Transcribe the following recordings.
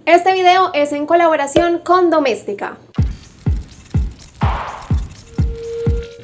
Este video es en colaboración con Doméstica.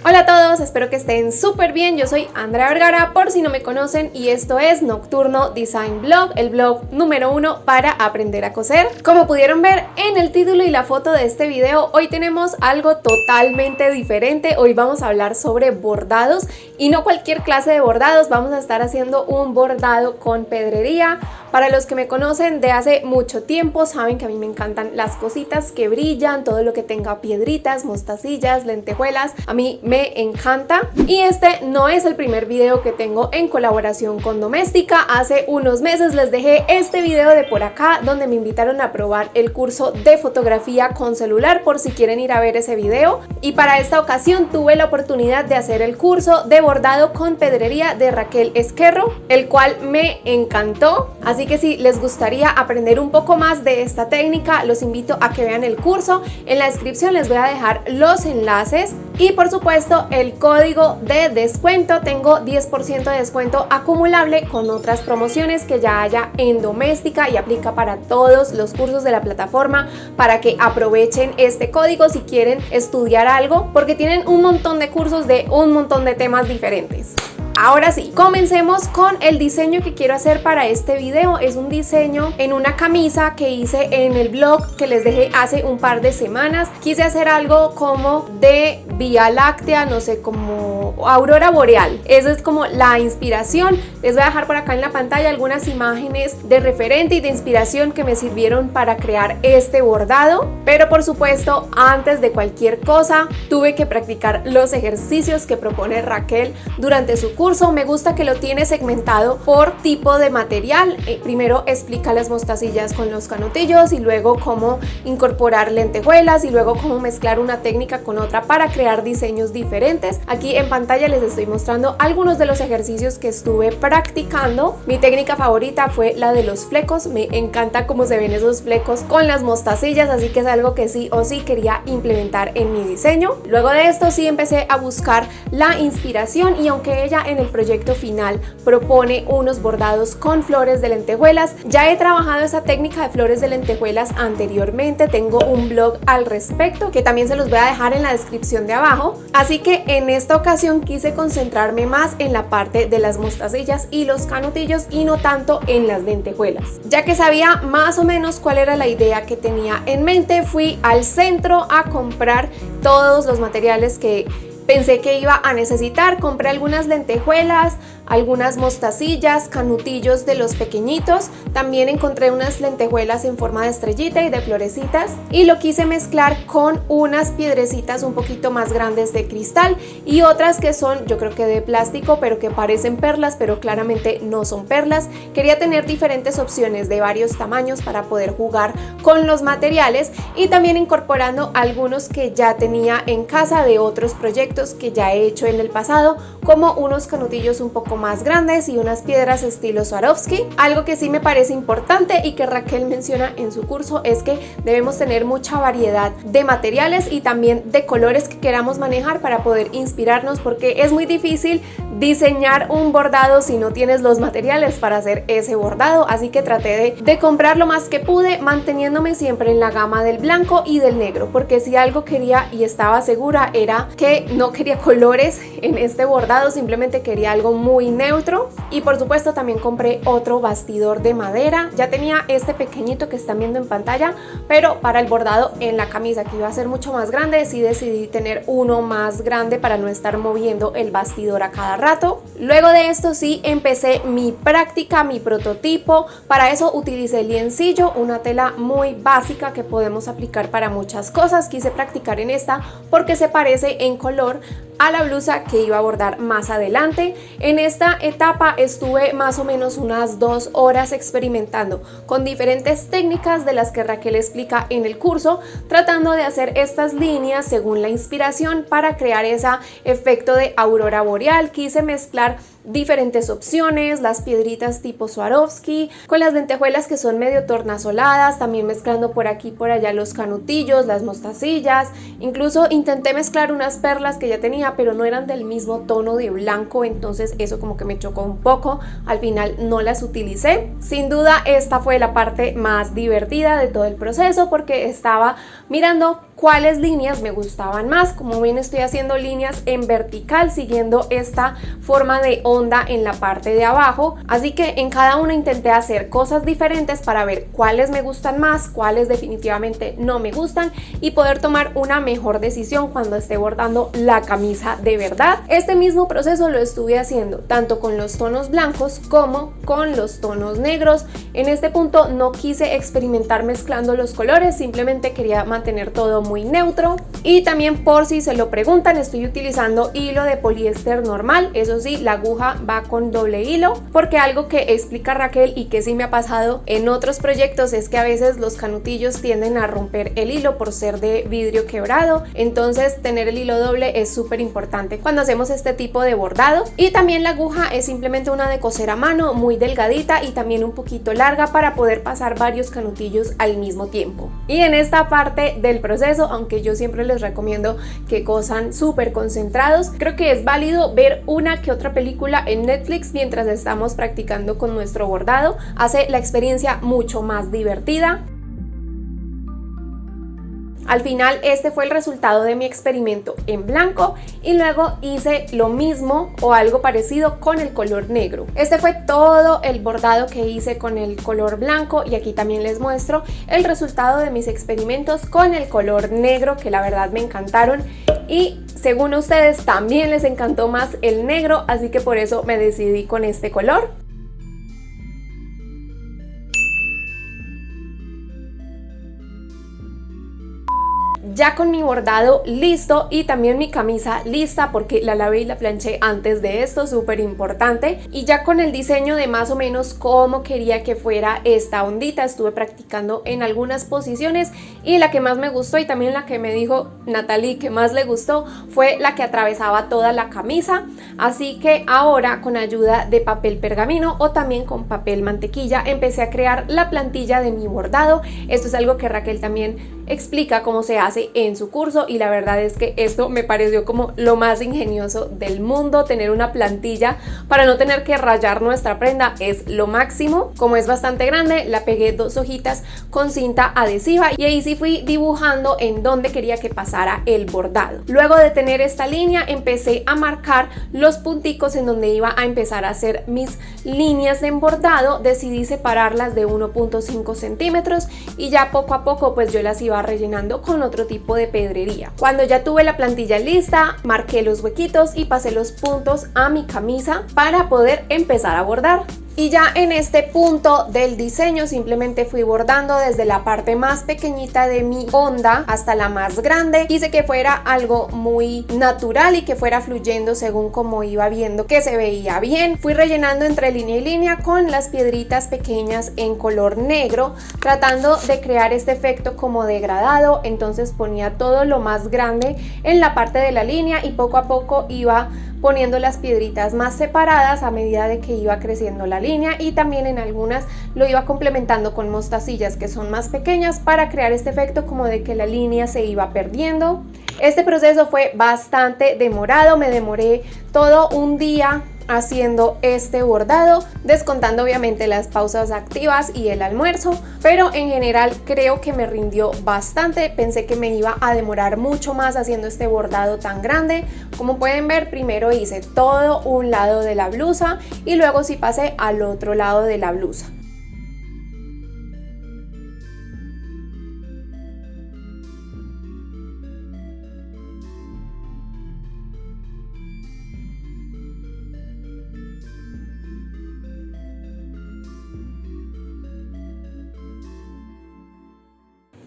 Hola a todos, espero que estén súper bien. Yo soy Andrea Vergara, por si no me conocen, y esto es Nocturno Design Blog, el blog número 1 para aprender a coser. Como pudieron ver en el título y la foto de este video, hoy tenemos algo totalmente diferente. Hoy vamos a hablar sobre bordados, y no cualquier clase de bordados. Vamos a estar haciendo un bordado con pedrería. Para los que me conocen de hace mucho tiempo, saben que a mí me encantan las cositas que brillan, todo lo que tenga piedritas, mostacillas, lentejuelas. A mí me encanta, y este no es el primer video que tengo en colaboración con Doméstica. Hace unos meses les dejé este video de por acá donde me invitaron a probar el curso de fotografía con celular, por si quieren ir a ver ese video. Y para esta ocasión tuve la oportunidad de hacer el curso de bordado con pedrería de Raquel Esquerro, el cual me encantó. Así que si les gustaría aprender un poco más de esta técnica, los invito a que vean el curso. En la descripción les voy a dejar los enlaces y por supuesto el código de descuento. Tengo 10% de descuento acumulable con otras promociones que ya haya en Doméstica, y aplica para todos los cursos de la plataforma, para que aprovechen este código si quieren estudiar algo, porque tienen un montón de cursos de un montón de temas diferentes. Ahora sí, comencemos con el diseño que quiero hacer para este video. Es un diseño en una camisa que hice en el blog que les dejé hace un par de semanas. Quise hacer algo como de Vía Láctea, no sé, como aurora boreal. Esa es como la inspiración. Les voy a dejar por acá en la pantalla algunas imágenes de referente y de inspiración que me sirvieron para crear este bordado. Pero por supuesto, antes de cualquier cosa, tuve que practicar los ejercicios que propone Raquel durante su curso. Me gusta que lo tiene segmentado por tipo de material. Primero explica las mostacillas con los canutillos, y luego cómo incorporar lentejuelas, y luego cómo mezclar una técnica con otra para crear diseños diferentes. Aquí en pantalla les estoy mostrando algunos de los ejercicios que estuve practicando. Mi técnica favorita fue la de los flecos. Me encanta cómo se ven esos flecos con las mostacillas, así que es algo que sí o sí quería implementar en mi diseño. Luego de esto sí empecé a buscar la inspiración, y aunque ella en el proyecto final propone unos bordados con flores de lentejuelas, ya he trabajado esa técnica de flores de lentejuelas anteriormente. Tengo un blog al respecto que también se los voy a dejar en la descripción de abajo, así que en esta ocasión quise concentrarme más en la parte de las mostacillas y los canutillos, y no tanto en las lentejuelas. Ya que sabía más o menos cuál era la idea que tenía en mente, fui al centro a comprar todos los materiales que pensé que iba a necesitar. Compré algunas lentejuelas, algunas mostacillas, canutillos de los pequeñitos. También encontré unas lentejuelas en forma de estrellita y de florecitas, y lo quise mezclar con unas piedrecitas un poquito más grandes de cristal, y otras que son, yo creo que de plástico, pero que parecen perlas, pero claramente no son perlas. Quería tener diferentes opciones de varios tamaños para poder jugar con los materiales, y también incorporando algunos que ya tenía en casa de otros proyectos que ya he hecho en el pasado, como unos canutillos un poco más grandes y unas piedras estilo Swarovski. Algo que sí me parece importante y que Raquel menciona en su curso es que debemos tener mucha variedad de materiales y también de colores que queramos manejar para poder inspirarnos, porque es muy difícil diseñar un bordado si no tienes los materiales para hacer ese bordado. Así que traté de comprar lo más que pude, manteniéndome siempre en la gama del blanco y del negro, porque si algo quería y estaba segura era que no quería colores en este bordado, simplemente quería algo muy neutro. Y por supuesto también compré otro bastidor de madera. Ya tenía este pequeñito que están viendo en pantalla, pero para el bordado en la camisa, que iba a ser mucho más grande, sí decidí tener uno más grande para no estar moviendo el bastidor a cada rato. Luego de esto sí empecé mi práctica, mi prototipo. Para eso utilicé el liencillo, una tela muy básica que podemos aplicar para muchas cosas. Quise practicar en esta porque se parece en color a la blusa que iba a bordar más adelante. En esta etapa estuve más o menos unas 2 horas experimentando con diferentes técnicas de las que Raquel explica en el curso, tratando de hacer estas líneas según la inspiración para crear ese efecto de aurora boreal. Quise mezclar diferentes opciones, las piedritas tipo Swarovski, con las lentejuelas que son medio tornasoladas, también mezclando por aquí y por allá los canutillos, las mostacillas, incluso intenté mezclar unas perlas que ya tenía, pero no eran del mismo tono de blanco, entonces eso como que me chocó un poco, al final no las utilicé. Sin duda esta fue la parte más divertida de todo el proceso porque estaba mirando cuáles líneas me gustaban más. Como ven, estoy haciendo líneas en vertical siguiendo esta forma de onda en la parte de abajo, así que en cada una intenté hacer cosas diferentes para ver cuáles me gustan más, cuáles definitivamente no me gustan y poder tomar una mejor decisión cuando esté bordando la camisa de verdad. Este mismo proceso lo estuve haciendo tanto con los tonos blancos como con los tonos negros. En este punto no quise experimentar mezclando los colores, simplemente quería mantener todo muy neutro. Y también, por si se lo preguntan, estoy utilizando hilo de poliéster normal, eso sí, la aguja va con doble hilo, porque algo que explica Raquel y que sí me ha pasado en otros proyectos es que a veces los canutillos tienden a romper el hilo por ser de vidrio quebrado, entonces tener el hilo doble es súper importante cuando hacemos este tipo de bordado. Y también la aguja es simplemente una de coser a mano, muy delgadita y también un poquito larga para poder pasar varios canutillos al mismo tiempo. Y en esta parte del proceso, aunque yo siempre les recomiendo que cosan súper concentrados, creo que es válido ver una que otra película en Netflix mientras estamos practicando con nuestro bordado, hace la experiencia mucho más divertida. Al final este fue el resultado de mi experimento en blanco y luego hice lo mismo o algo parecido con el color negro. Este fue todo el bordado que hice con el color blanco y aquí también les muestro el resultado de mis experimentos con el color negro, que la verdad me encantaron y según ustedes también les encantó más el negro, así que por eso me decidí con este color. Ya con mi bordado listo y también mi camisa lista porque la lavé y la planché antes de esto, súper importante, y ya con el diseño de más o menos cómo quería que fuera esta ondita, estuve practicando en algunas posiciones y la que más me gustó y también la que me dijo Natalie que más le gustó fue la que atravesaba toda la camisa, así que ahora con ayuda de papel pergamino o también con papel mantequilla empecé a crear la plantilla de mi bordado. Esto es algo que Raquel también explica cómo se hace en su curso y la verdad es que esto me pareció como lo más ingenioso del mundo. Tener una plantilla para no tener que rayar nuestra prenda es lo máximo. Como es bastante grande, la pegué 2 hojitas con cinta adhesiva y ahí sí fui dibujando en donde quería que pasara el bordado. Luego de tener esta línea empecé a marcar los punticos en donde iba a empezar a hacer mis líneas de bordado. Decidí separarlas de 1.5 centímetros y ya poco a poco pues yo las iba rellenando con otro tipo de pedrería. Cuando ya tuve la plantilla lista, marqué los huequitos y pasé los puntos a mi camisa para poder empezar a bordar. Y ya en este punto del diseño simplemente fui bordando desde la parte más pequeñita de mi onda hasta la más grande. Quise que fuera algo muy natural y que fuera fluyendo según como iba viendo que se veía bien. Fui rellenando entre línea y línea con las piedritas pequeñas en color negro, tratando de crear este efecto como degradado. Entonces ponía todo lo más grande en la parte de la línea y poco a poco iba poniendo las piedritas más separadas a medida de que iba creciendo la línea, y también en algunas lo iba complementando con mostacillas que son más pequeñas para crear este efecto como de que la línea se iba perdiendo. Este proceso fue bastante demorado, me demoré todo un día haciendo este bordado, descontando obviamente las pausas activas y el almuerzo, pero en general creo que me rindió bastante. Pensé que me iba a demorar mucho más haciendo este bordado tan grande. Como pueden ver, primero hice todo un lado de la blusa y luego sí pasé al otro lado de la blusa.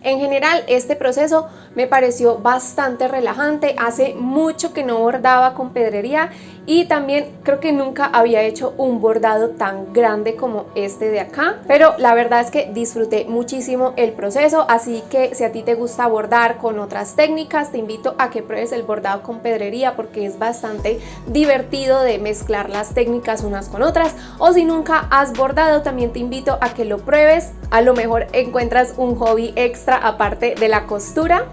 En general este proceso me pareció bastante relajante. Hace mucho que no bordaba con pedrería y también creo que nunca había hecho un bordado tan grande como este de acá, pero la verdad es que disfruté muchísimo el proceso, así que si a ti te gusta bordar con otras técnicas, te invito a que pruebes el bordado con pedrería porque es bastante divertido de mezclar las técnicas unas con otras, o si nunca has bordado también te invito a que lo pruebes, a lo mejor encuentras un hobby extra aparte de la costura.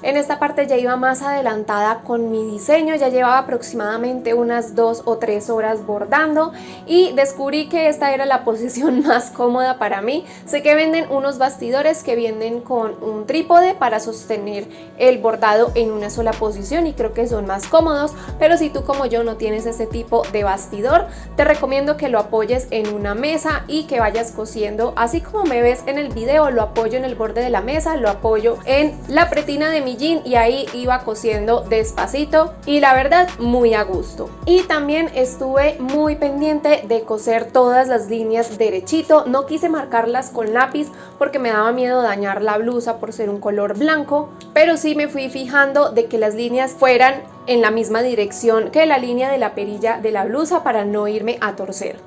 En esta parte ya iba más adelantada con mi diseño, ya llevaba aproximadamente unas 2 o 3 horas bordando y descubrí que esta era la posición más cómoda para mí. Sé que venden unos bastidores que vienen con un trípode para sostener el bordado en una sola posición y creo que son más cómodos, pero si tú como yo no tienes ese tipo de bastidor, te recomiendo que lo apoyes en una mesa y que vayas cosiendo, así como me ves en el video, lo apoyo en el borde de la mesa, lo apoyo en la pretina de mi jean y ahí iba cosiendo despacito y la verdad muy a gusto. Y también estuve muy pendiente de coser todas las líneas derechito, no quise marcarlas con lápiz porque me daba miedo dañar la blusa por ser un color blanco, pero sí me fui fijando de que las líneas fueran en la misma dirección que la línea de la perilla de la blusa para no irme a torcer.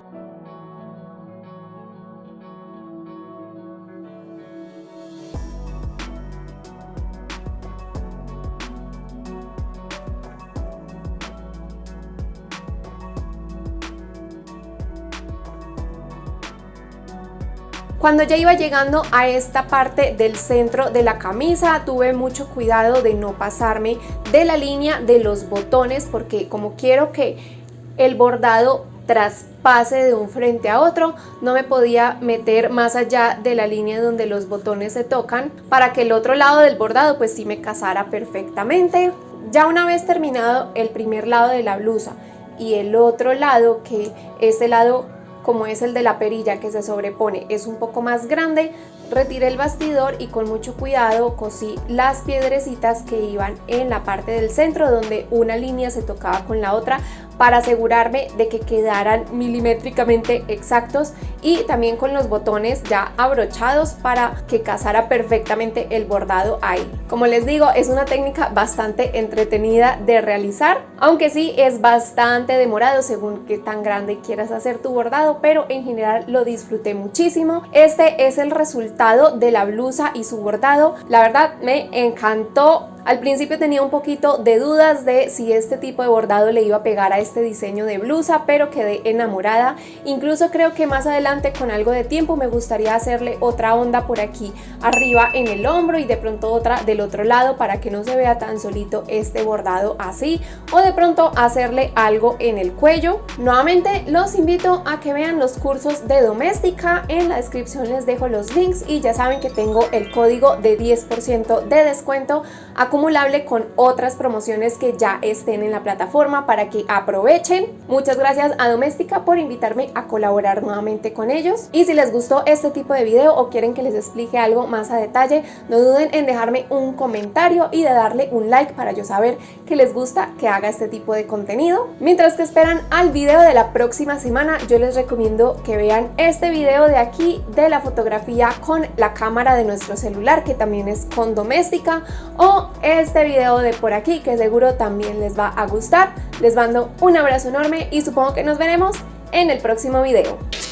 Cuando ya iba llegando a esta parte del centro de la camisa, tuve mucho cuidado de no pasarme de la línea de los botones porque como quiero que el bordado traspase de un frente a otro, no me podía meter más allá de la línea donde los botones se tocan para que el otro lado del bordado pues sí me casara perfectamente. Ya una vez terminado el primer lado de la blusa y el otro lado, que este lado como es el de la perilla que se sobrepone es un poco más grande, retiré el bastidor y con mucho cuidado cosí las piedrecitas que iban en la parte del centro donde una línea se tocaba con la otra para asegurarme de que quedaran milimétricamente exactos y también con los botones ya abrochados para que casara perfectamente el bordado ahí. Como les digo, es una técnica bastante entretenida de realizar, aunque sí es bastante demorado según qué tan grande quieras hacer tu bordado, pero en general lo disfruté muchísimo. Este es el resultado de la blusa y su bordado. La verdad me encantó. Al principio tenía un poquito de dudas de si este tipo de bordado le iba a pegar a este diseño de blusa, pero quedé enamorada. Incluso creo que más adelante con algo de tiempo me gustaría hacerle otra onda por aquí arriba en el hombro y de pronto otra del otro lado para que no se vea tan solito este bordado así, o de pronto hacerle algo en el cuello. Nuevamente los invito a que vean los cursos de Doméstica, en la descripción les dejo los links y ya saben que tengo el código de 10% de descuento acumulable con otras promociones que ya estén en la plataforma para que aprovechen. Muchas gracias a Doméstica por invitarme a colaborar nuevamente con ellos, y si les gustó este tipo de video o quieren que les explique algo más a detalle, no duden en dejarme un comentario y de darle un like para yo saber que les gusta que haga este tipo de contenido. Mientras que esperan al video de la próxima semana, yo les recomiendo que vean este video de aquí de la fotografía con la cámara de nuestro celular, que también es con Doméstica, o este video de por aquí que seguro también les va a gustar. Les mando un abrazo enorme y supongo que nos veremos en el próximo video.